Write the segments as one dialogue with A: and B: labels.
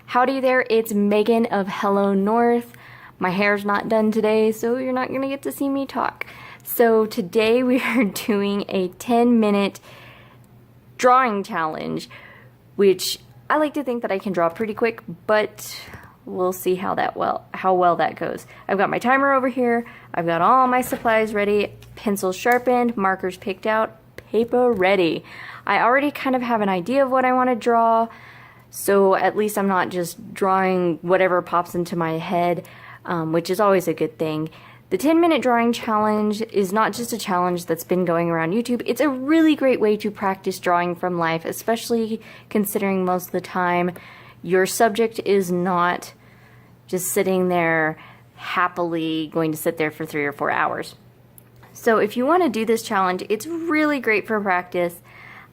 A: Howdy there, it's Megan of Hello North. My hair's not done today, so you're not gonna get to see me talk. So today we are doing a 10-minute drawing challenge, which I like to think that I can draw pretty quick, but we'll see how well that goes. I've got my timer over here, I've got all my supplies ready, pencils sharpened, markers picked out, paper ready. I already kind of have an idea of what I want to draw, so at least I'm not just drawing whatever pops into my head, which is always a good thing. The 10-minute drawing challenge is not just a challenge that's been going around YouTube. It's a really great way to practice drawing from life, especially considering most of the time your subject is not just sitting there happily going to sit there for 3 or 4 hours. So if you want to do this challenge, it's really great for practice.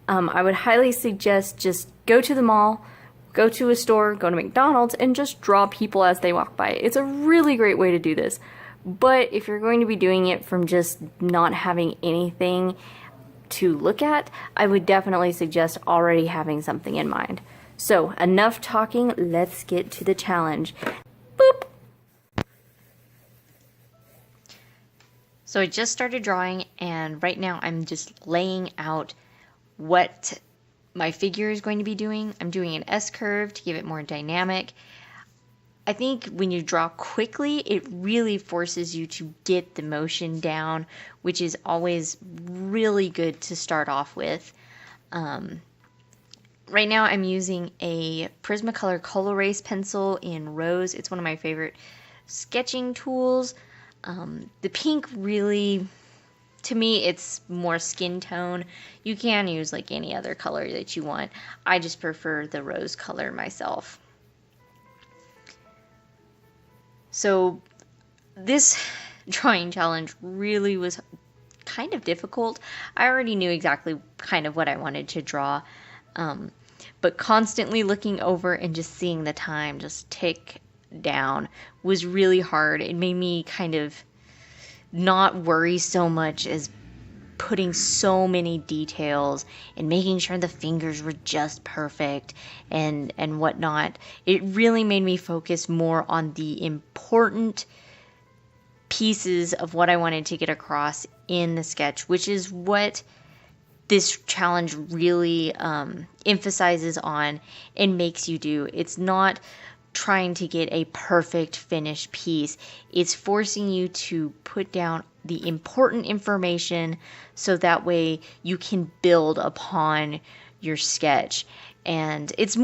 A: I would highly suggest just go to the mall, go to a store, go to McDonald's, and just draw people as they walk by. It's a really great way to do this. But if you're going to be doing it from just not having anything to look at, I would definitely suggest already having something in mind. So, enough talking, let's get to the challenge. Boop! So I just started drawing, and right now I'm just laying out what my figure is going to be doing. I'm doing an S-curve to give it more dynamic. I think when you draw quickly, it really forces you to get the motion down, which is always really good to start off with. Right now I'm using a Prisma Col-erase pencil in rose. It's one of my favorite sketching tools. The pink really, to me, it's more skin tone. You can use like any other color that you want. I just prefer the rose color myself. So this drawing challenge really was kind of difficult. I already knew exactly kind of what I wanted to draw, but constantly looking over and just seeing the time just tick down was really hard. It made me kind of not worry so much as putting so many details and making sure the fingers were just perfect and whatnot. It really made me focus more on the important pieces of what I wanted to get across in the sketch, which is what this challenge really emphasizes on and makes you do. It's not trying to get a perfect finished piece. It's forcing you to put down the important information so that way you can build upon your sketch. And it's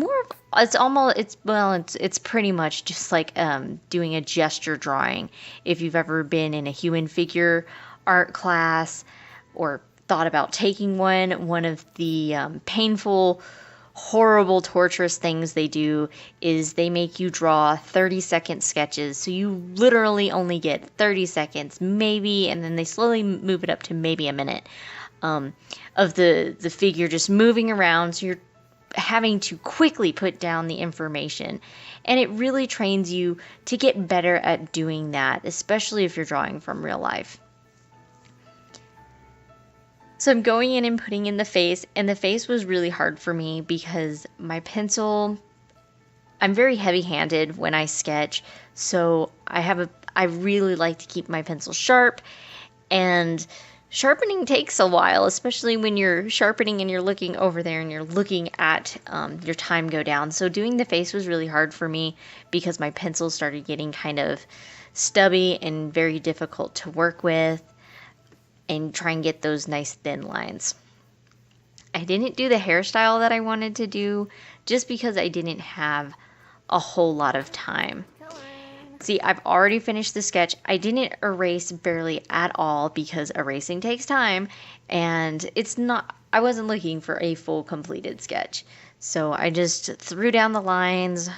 A: pretty much just like doing a gesture drawing. If you've ever been in a human figure art class or thought about taking one of the painful, horrible, torturous things they do is they make you draw 30-second sketches. So you literally only get 30 seconds, maybe, and then they slowly move it up to maybe a minute of the figure just moving around. So you're having to quickly put down the information. And it really trains you to get better at doing that, especially if you're drawing from real life. So I'm going in and putting in the face, and the face was really hard for me because my pencil, I'm very heavy-handed when I sketch, so I really like to keep my pencil sharp, and sharpening takes a while, especially when you're sharpening and you're looking over there and you're looking at your time go down. So doing the face was really hard for me because my pencil started getting kind of stubby and very difficult to work with and try and get those nice thin lines. I didn't do the hairstyle that I wanted to do just because I didn't have a whole lot of time. See, I've already finished the sketch. I didn't erase barely at all because erasing takes time, and I wasn't looking for a full completed sketch. So I just threw down the lines.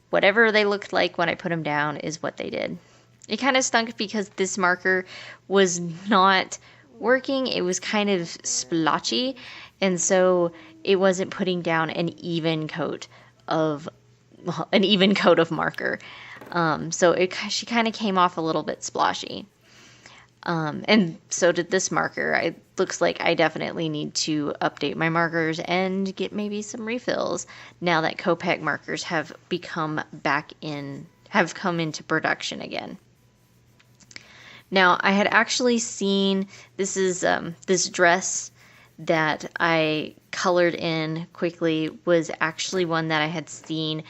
A: Whatever they looked like when I put them down is what they did. It kind of stunk because this marker was not working. It was kind of splotchy, and so it wasn't putting down an even coat of marker. So she kind of came off a little bit splotchy. And so did this marker. It looks like I definitely need to update my markers and get maybe some refills now that Copic markers have come into production again. Now, I had actually seen, this is this dress that I colored in quickly was actually one that I had seen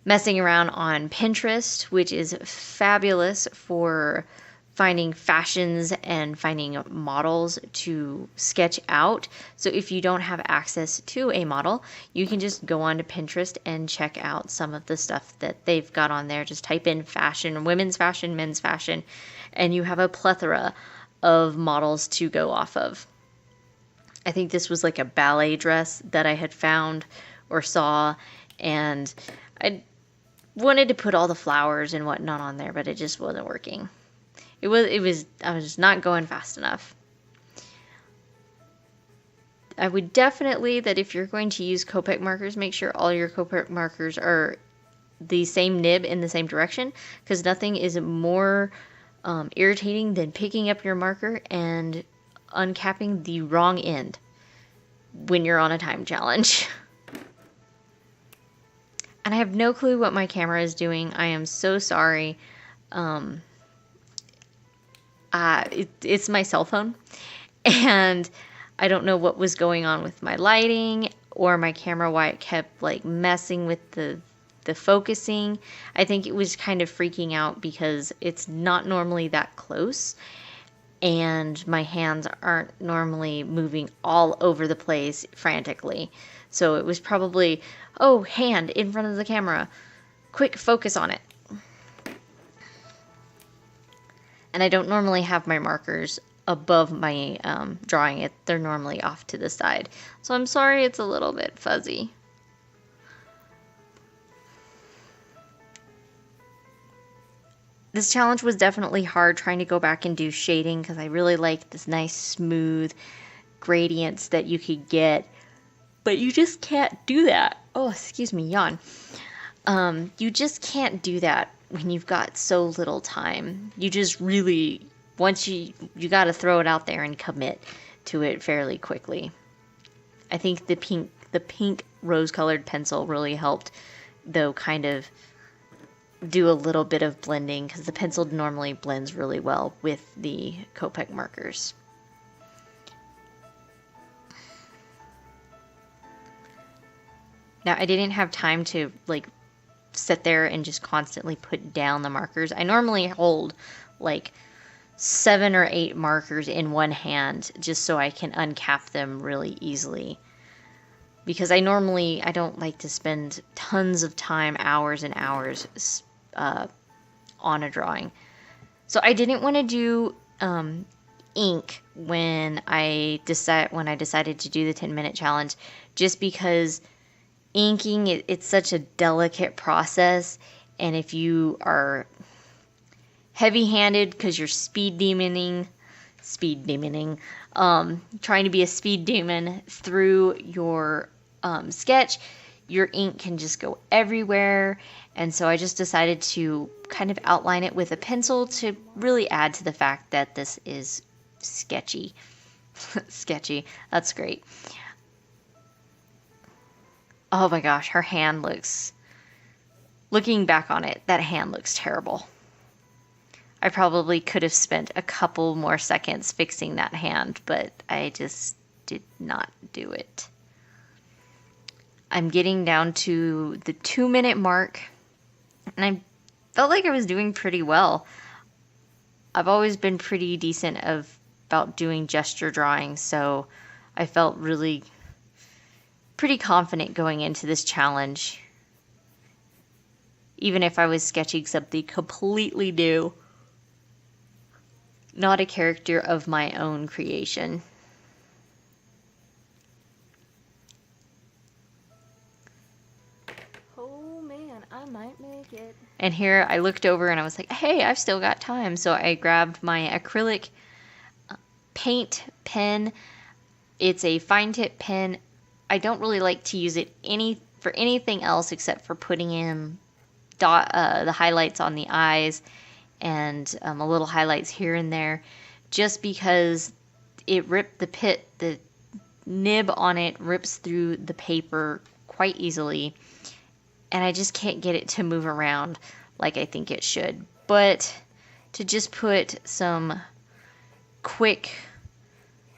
A: messing around on Pinterest, which is fabulous for finding fashions and finding models to sketch out. So if you don't have access to a model, you can just go on to Pinterest and check out some of the stuff that they've got on there. Just type in fashion, women's fashion, men's fashion, and you have a plethora of models to go off of. I think this was like a ballet dress that I had found or saw, and I wanted to put all the flowers and whatnot on there, but it just wasn't working. I was just not going fast enough. I would definitely, that if you're going to use Copic markers, make sure all your Copic markers are the same nib in the same direction, because nothing is more irritating than picking up your marker and uncapping the wrong end when you're on a time challenge. And I have no clue what my camera is doing. I am so sorry. It's my cell phone, and I don't know what was going on with my lighting or my camera, why it kept like messing with the focusing. I think it was kind of freaking out because it's not normally that close, and my hands aren't normally moving all over the place frantically. So it was probably, oh, hand in front of the camera, quick focus on it. And I don't normally have my markers above my drawing it. They're normally off to the side. So I'm sorry it's a little bit fuzzy. This challenge was definitely hard trying to go back and do shading, because I really liked this nice smooth gradients that you could get. But you just can't do that. Oh, excuse me, yawn. You just can't do that when you've got so little time. You just really, once you got to throw it out there and commit to it fairly quickly. I think the pink rose-colored pencil really helped, though, kind of do a little bit of blending, because the pencil normally blends really well with the Copic markers. Now, I didn't have time to like sit there and just constantly put down the markers. I normally hold like 7 or 8 markers in one hand just so I can uncap them really easily. Because I don't like to spend tons of time, hours and hours on a drawing. So I didn't want to do ink when I decided to do the 10-minute challenge, just because inking, it's such a delicate process, and if you are heavy-handed because you're speed demoning, trying to be a speed demon through your sketch, your ink can just go everywhere. And so I just decided to kind of outline it with a pencil to really add to the fact that this is sketchy. Sketchy, that's great. Oh my gosh, her hand looking back on it, that hand looks terrible. I probably could have spent a couple more seconds fixing that hand, but I just did not do it. I'm getting down to the 2-minute mark, and I felt like I was doing pretty well. I've always been pretty decent about doing gesture drawing, so I felt really pretty confident going into this challenge, even if I was sketching something completely new, not a character of my own creation. Oh man, I might make it. And here I looked over and I was like, hey, I've still got time. So I grabbed my acrylic paint pen. It's a fine tip pen. I don't really like to use it for anything else except for putting in the highlights on the eyes and a little highlights here and there, just because it ripped the nib on it rips through the paper quite easily, and I just can't get it to move around like I think it should. But to just put some quick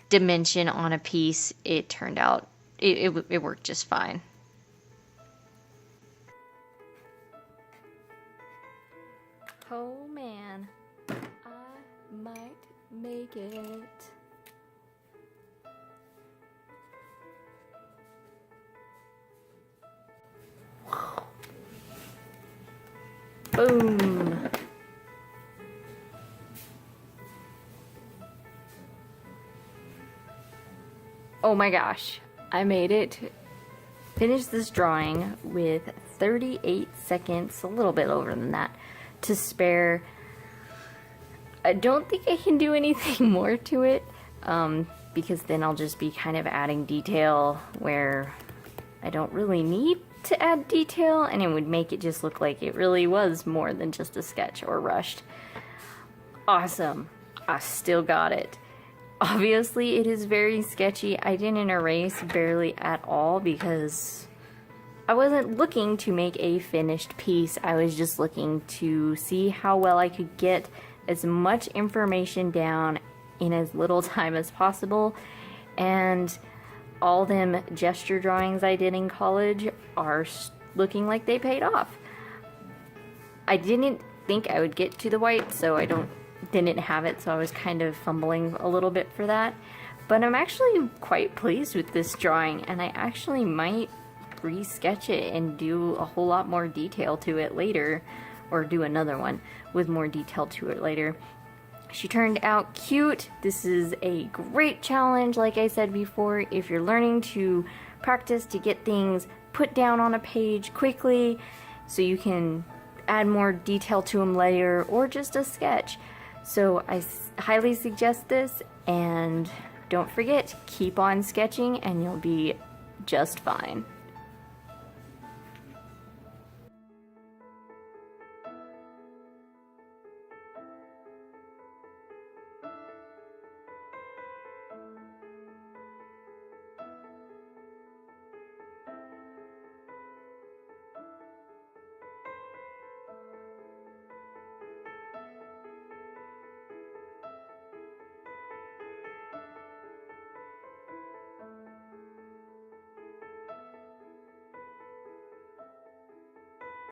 A: dimension on a piece, it turned out, it worked just fine. Oh man, I might make it. Boom. Oh my gosh, I made it. Finished this drawing with 38 seconds, a little bit over than that, to spare. I don't think I can do anything more to it, because then I'll just be kind of adding detail where I don't really need to add detail, and it would make it just look like it really was more than just a sketch or rushed. Awesome. I still got it. Obviously, it is very sketchy. I didn't erase barely at all because I wasn't looking to make a finished piece. I was just looking to see how well I could get as much information down in as little time as possible. And all them gesture drawings I did in college are looking like they paid off. I didn't think I would get to the white, so didn't have it, so I was kind of fumbling a little bit for that. But I'm actually quite pleased with this drawing, and I actually might re-sketch it and do a whole lot more detail to it later, or do another one with more detail to it later. She turned out cute. This is a great challenge, like I said before, if you're learning to practice to get things put down on a page quickly so you can add more detail to them later, or just a sketch. So I highly suggest this, and don't forget, keep on sketching and you'll be just fine.